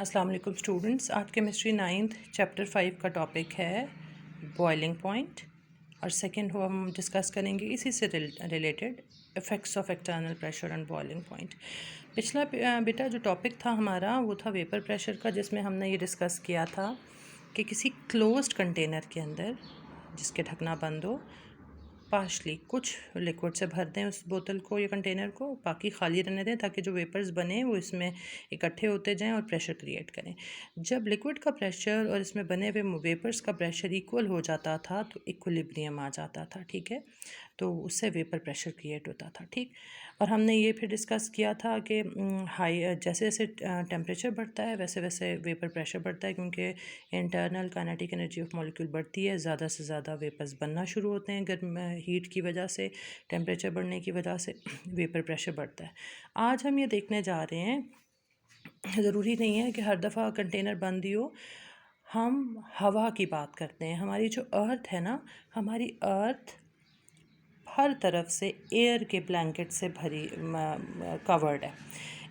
अस्सलाम वालेकुम स्टूडेंट्स। आज केमिस्ट्री 9th चैप्टर 5 का टॉपिक है बॉइलिंग पॉइंट और सेकंड हम डिस्कस करेंगे इसी से related effects of external pressure and boiling point. पिछला बेटा जो टॉपिक था हमारा वो था वेपर प्रेशर का, जिसमें हमने ये डिस्कस किया था कि किसी क्लोज्ड कंटेनर के अंदर जिसके ढकना बंद हो पार्शली कुछ लिक्विड से भर दें उस बोतल को या कंटेनर को, बाकी खाली रहने दें ताकि जो वेपर्स बने वो इसमें इकट्ठे होते जाएं और प्रेशर क्रिएट करें। जब लिक्विड का प्रेशर और इसमें बने हुए वेपर्स का प्रेशर इक्वल हो जाता था तो इक्विलिब्रियम आ जाता था, ठीक है। तो उससे वेपर प्रेशर क्रिएट होता था, ठीक। और हमने ये फिर डिस्कस किया था कि हाई जैसे जैसे टेम्परेचर बढ़ता है वैसे वैसे वेपर प्रेशर बढ़ता है, क्योंकि internal kinetic energy of molecule बढ़ती है, ज़्यादा से ज़्यादा वेपर्स बनना शुरू होते हैं गर्म हीट की वजह से, टेम्परेचर बढ़ने की वजह से वेपर प्रेशर बढ़ता है। आज हम ये देखने जा रहे हैं, ज़रूरी नहीं है कि हर दफ़ा कंटेनर बंद ही हो। हम हवा की बात करते हैं। हमारी जो अर्थ है ना, हमारी अर्थ हर तरफ से एयर के ब्लैंकेट से भरी कवर्ड है।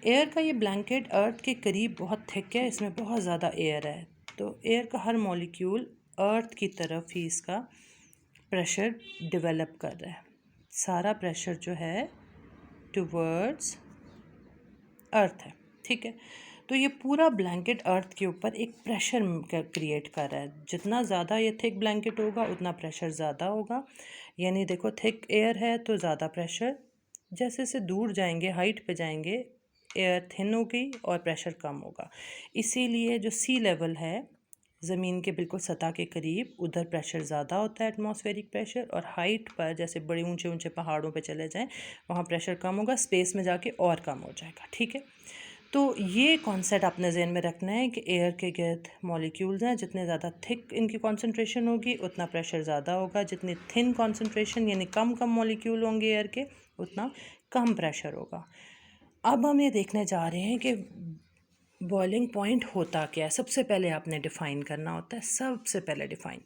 एयर का ये ब्लैंकेट अर्थ के करीब बहुत थिक है, इसमें बहुत ज़्यादा एयर है। तो एयर का हर मॉलिक्यूल अर्थ की तरफ ही इसका प्रेशर डेवलप कर रहा है। सारा प्रेशर जो है टुवर्ड्स अर्थ है, ठीक है। तो ये पूरा ब्लैंकेट अर्थ के ऊपर एक प्रेशर क्रिएट कर रहा है। जितना ज़्यादा ये थिक ब्लैंकेट होगा उतना प्रेशर ज़्यादा होगा। यानी देखो, थिक एयर है तो ज़्यादा प्रेशर, जैसे जैसे दूर जाएंगे हाइट पे जाएंगे एयर थिन होगी और प्रेशर कम होगा। इसीलिए जो सी लेवल है ज़मीन के बिल्कुल सतह के करीब, उधर प्रेशर ज़्यादा होता है एटमॉस्फेरिक प्रेशर, और हाइट पर जैसे बड़े ऊंचे ऊंचे पहाड़ों पे चले जाएं वहाँ प्रेशर कम होगा, स्पेस में जाके और कम हो जाएगा, ठीक है। तो ये कॉन्सेप्ट अपने जहन में रखना है कि एयर के गिर्द मॉलिक्यूल्स हैं, जितने ज़्यादा थिक इनकी कॉन्सेंट्रेशन होगी उतना प्रेशर ज़्यादा होगा, जितनी थिन कॉन्सेंट्रेशन यानी कम कम मॉलिक्यूल होंगे एयर के उतना कम प्रेशर होगा। अब हम ये देखने जा रहे हैं कि बॉइलिंग पॉइंट होता क्या है। सबसे पहले आपने डिफ़ाइन करना होता है, सबसे पहले define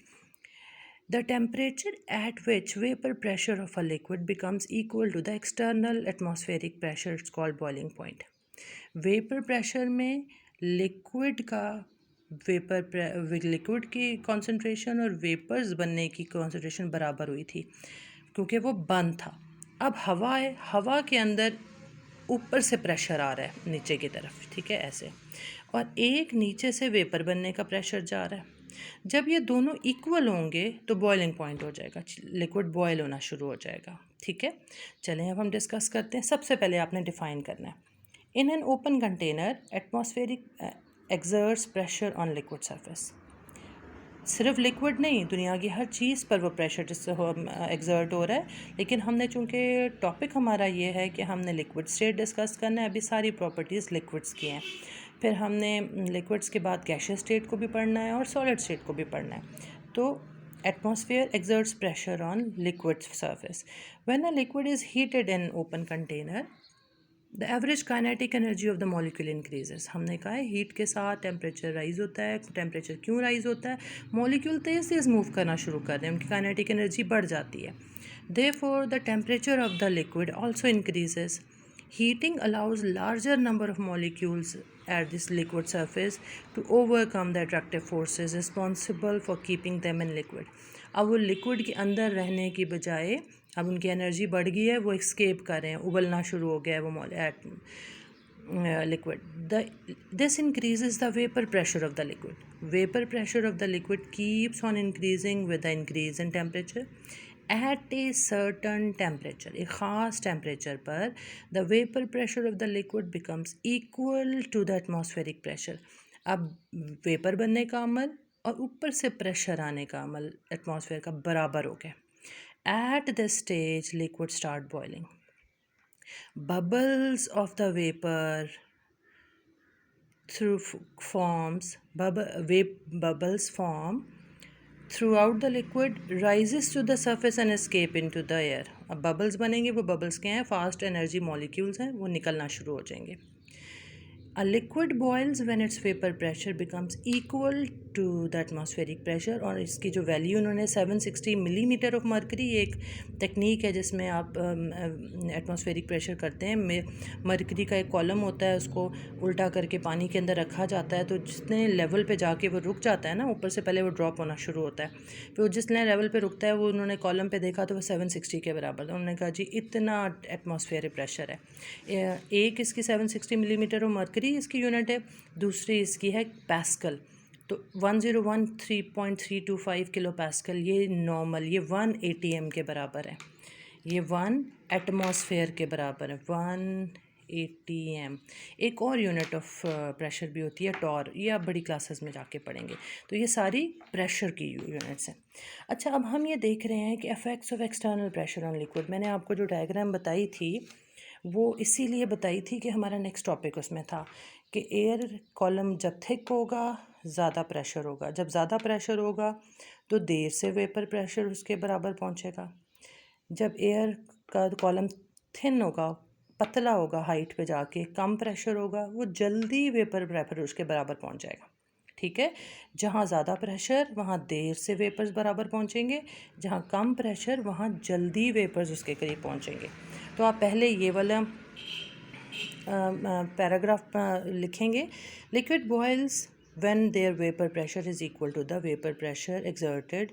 the temperature at which vapor pressure of a liquid becomes equal to the external atmospheric pressure is called boiling point. Vapour pressure में लिक्विड की कॉन्सेंट्रेशन और वेपर्स बनने की कॉन्सेंट्रेशन बराबर हुई थी क्योंकि वो बंद था। अब हवा है, हवा के अंदर ऊपर से प्रेशर आ रहा है नीचे की तरफ, ठीक है, ऐसे, और एक नीचे से वेपर बनने का प्रेशर जा रहा है। जब ये दोनों इक्वल होंगे तो बॉइलिंग पॉइंट हो जाएगा, लिक्विड बॉयल होना शुरू हो जाएगा, ठीक है। चलें अब हम डिस्कस करते हैं। सबसे पहले आपने डिफ़ाइन करना है, in an open container atmospheric exerts pressure on liquid surface. सिर्फ लिक्विड नहीं, दुनिया की हर चीज़ पर वो प्रेशर जिससे एग्जर्ट हो रहा है, लेकिन हमने चूँकि टॉपिक हमारा ये है कि हमने लिक्विड स्टेट डिस्कस करना है, अभी सारी प्रॉपर्टीज़ लिक्विड्स की हैं, फिर हमने लिक्विड्स के बाद गैशियस स्टेट को भी पढ़ना है और सॉलिड स्टेट को भी पढ़ना है। तो atmosphere exerts pressure on liquid surface. When a liquid is heated in open container, the average kinetic energy of the molecule increases. हमने कहा है हीट के साथ टेम्परेचर राइज होता है। टेम्परेचर क्यों राइज होता है? मॉलिक्यूल तेज़ तेज़ मूव करना शुरू कर रहे हैं, उनकी काइनेटिक एनर्जी बढ़ जाती है। Therefore, the temperature of the liquid also increases. Heating allows larger number of molecules at this liquid surface to overcome the attractive forces responsible for keeping them in liquid. अब वो liquid के अंदर रहने की बजाय अब उनकी एनर्जी बढ़ गई है, वो एस्केप कर रहे हैं, उबलना शुरू हो गया है वो liquid. This increases the vapor pressure of the liquid. Vapor pressure of the liquid keeps on increasing with the increase in temperature. At a certain temperature, एक ख़ास टेम्परेचर पर, the vapor pressure of the liquid becomes equal to the atmospheric pressure. अब vapour बनने का अमल और ऊपर से pressure आने का अमल एटमॉस्फेयर का बराबर हो गया। At this stage, liquid start boiling. Bubbles of the vapor bubbles form throughout the liquid, rises to the surface and escape into the air. अब बबल्स बनेंगे, वो बबल्स क्या हैं? फास्ट एनर्जी मॉलिक्यूल्स हैं, वो निकलना शुरू हो जाएंगे। A liquid boils when its vapor pressure becomes equal to the atmospheric pressure। और इसकी जो वैल्यू उन्होंने 760 मिलीमीटर ऑफ मर्करी, एक टेक्निक है जिसमें आप एटमॉस्फेरिक प्रेशर करते हैं। मर्करी का एक कॉलम होता है, उसको उल्टा करके पानी के अंदर रखा जाता है, तो जितने लेवल पे जाके वो रुक जाता है ना, ऊपर से पहले वो ड्रॉप होना शुरू होता है, फिर वो जितने लेवल पे रुकता है वो उन्होंने कॉलम पे देखा तो वो 760 के बराबर था। उन्होंने कहा जी इतना एटमॉस्फेरिक प्रेशर है। एक इसकी 760 मिलीमीटर ऑफ मर्करी इसकी यूनिट है, दूसरी इसकी है पैस्कल। तो 1013.325 किलो पैस्कल ये नॉर्मल, ये 1 ATM के बराबर है, ये 1 एटमॉस्फेयर के बराबर है, 1 ATM। एक और यूनिट ऑफ प्रेशर भी होती है टॉर, ये आप बड़ी क्लासेस में जाके पढ़ेंगे। तो ये सारी प्रेशर की यूनिट्स हैं। अच्छा, अब हम ये देख रहे हैं कि effects of external pressure on liquid. मैंने आपको जो डायग्राम बताई थी वो इसीलिए बताई थी कि हमारा नेक्स्ट टॉपिक उसमें था कि एयर कॉलम जब थिक होगा ज़्यादा प्रेशर होगा, जब ज़्यादा प्रेशर होगा तो देर से वेपर प्रेशर उसके बराबर पहुंचेगा। जब एयर का कॉलम थिन होगा, पतला होगा, हाइट पे जाके कम प्रेशर होगा, वो जल्दी वेपर प्रेशर उसके बराबर पहुंच जाएगा। ठीक है, जहाँ ज़्यादा प्रेशर वहाँ देर से वेपर्स बराबर पहुँचेंगे, जहाँ कम प्रेशर वहाँ जल्दी वेपर्स उसके करीब पहुँचेंगे। तो आप पहले ये वाला पैराग्राफ लिखेंगे। Liquid boils when their vapor pressure is equal to the vapor pressure exerted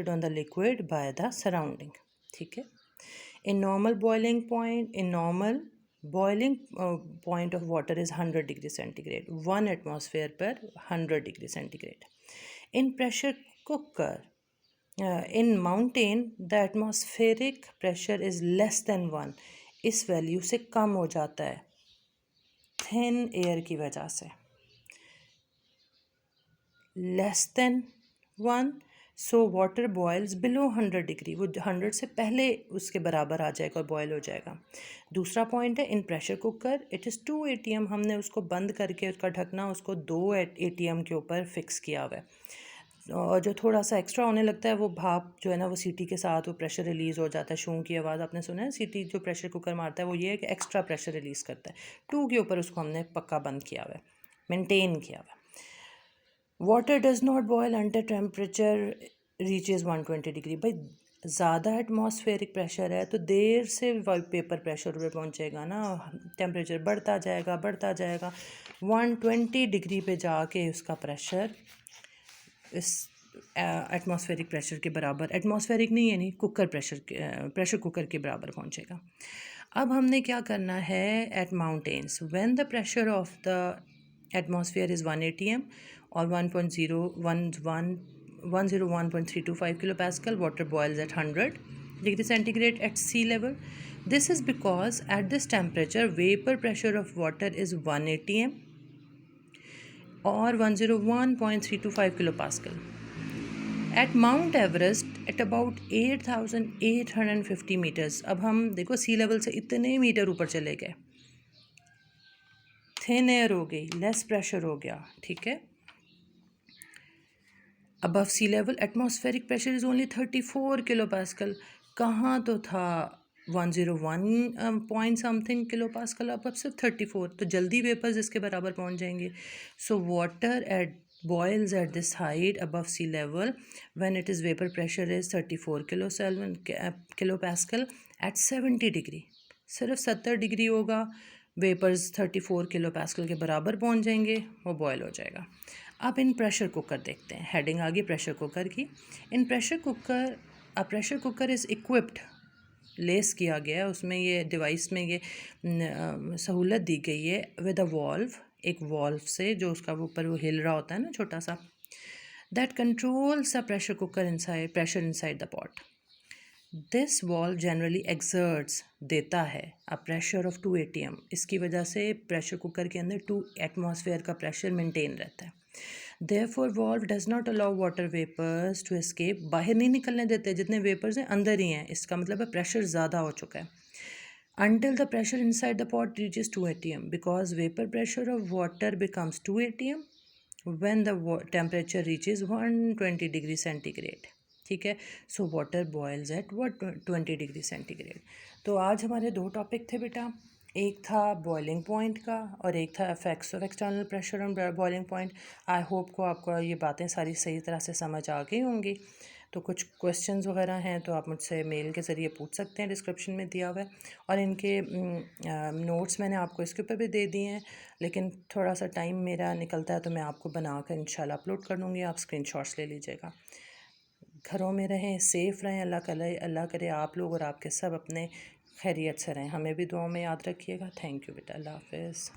on the liquid by the surrounding। ठीक है, in normal boiling point of water is 100 degree centigrade, 1 atmosphere per 100 degree centigrade। In pressure cooker, in mountain the atmospheric pressure is less than 1, इस value से कम हो जाता है thin air की वजह से, less than 1, so water boils below 100 degree, वो 100 से पहले उसके बराबर आ जाएगा और बॉयल हो जाएगा। दूसरा पॉइंट है इन pressure cooker it is 2 ATM, हमने उसको बंद करके उसका ढकना उसको 2 ATM के ऊपर फिक्स किया हुआ है। और जो थोड़ा सा एक्स्ट्रा होने लगता है वो भाप जो है ना, वो सीटी के साथ वो प्रेशर रिलीज़ हो जाता है। शूं की आवाज़ आपने सुना है, सीटी जो प्रेशर कुकर मारता है वो ये है कि एक्स्ट्रा प्रेशर रिलीज़ करता है। 2 के ऊपर उसको हमने पक्का बंद किया हुआ है, मेनटेन किया हुआ है। Water does not boil under temperature reaches 120 degree. भाई ज़्यादा एटमॉस्फेरिक प्रेशर है तो देर से पेपर प्रेशर पे पहुंचेगा ना, टेम्परेचर बढ़ता जाएगा 120 डिग्री पे जाके उसका प्रेशर इस एटमॉस्फेरिक प्रेशर के बराबर, एटमॉस्फेरिक नहीं यानी कुकर प्रेशर कुकर के बराबर पहुंचेगा। अब हमने क्या करना है, at mountains when the pressure of the atmosphere is 1 ATM और 101.325 kilo pascal, water boils at 100 degree centigrade at sea level. This is because at this temperature vapour pressure of water is 1 ATM और 101.325 kilo pascal. At mount Everest at about 8,850 metres. अब हम देखो सी level से इतने metre ऊपर चले गए, thin air हो गई, लेस प्रेशर हो गया। ठीक है, above sea level atmospheric pressure is only 34 kilo pascal, कहाँ तो था 101 पॉइंट समथिंग किलो पास्कल, अब सिर्फ 34, तो जल्दी वेपर्स इसके बराबर पहुंच जाएंगे। So water at boils at this height above sea level when it is vapor pressure is 34 kilopascal at 70 degree, सिर्फ 70 डिग्री होगा, वेपर्स 34 किलो पास्कल के बराबर पहुंच जाएंगे, वो बॉयल हो जाएगा। अब इन प्रेशर कुकर देखते हैं, हेडिंग आ गई प्रेशर कुकर की। इन pressure cooker, a pressure cooker is equipped, less किया गया है उसमें, ये डिवाइस में ये सहूलत दी गई है विद अ वॉल्व, एक वॉल्व से जो उसका ऊपर वो हिल रहा होता है ना छोटा सा, that controls the pressure cooker inside, pressure inside the pot. This valve generally exerts, देता है अ प्रेशर ऑफ 2 ATM, इसकी वजह से प्रेशर कुकर के अंदर 2 एटमॉस्फेयर का प्रेशर मेंटेन रहता है। Therefore valve does not allow water vapors to escape, बाहर नहीं निकलने देते, जितने वेपर्स हैं अंदर ही हैं, इसका मतलब है प्रेशर ज़्यादा हो चुका है। Until the pressure inside the pot reaches 2 ATM, because vapor pressure of water becomes 2 ATM when the temperature reaches 120 degree centigrade। ठीक है, so water boils at 120 degree centigrade. तो आज हमारे 2 टॉपिक थे बेटा, एक था बॉइलिंग पॉइंट का और एक था effects of external pressure on boiling point. I hope को आपको ये बातें सारी सही तरह से समझ आ गई होंगी। तो कुछ क्वेश्चंस वगैरह हैं तो आप मुझसे मेल के ज़रिए पूछ सकते हैं, डिस्क्रिप्शन में दिया हुआ है। और इनके नोट्स मैंने आपको इसके ऊपर भी दे दिए हैं, लेकिन थोड़ा सा टाइम मेरा निकलता है तो मैं आपको बना कर इंशाल्लाह अपलोड कर दूँगी, आप स्क्रीनशॉट्स ले लीजिएगा। घरों में रहें, सेफ़ रहें, अल्लाह करे आप लोग और आपके सब अपने खैरियत से रहें। हमें भी दुआओं में याद रखिएगा। थैंक यू बेटा, अल्लाह हाफ़िज़।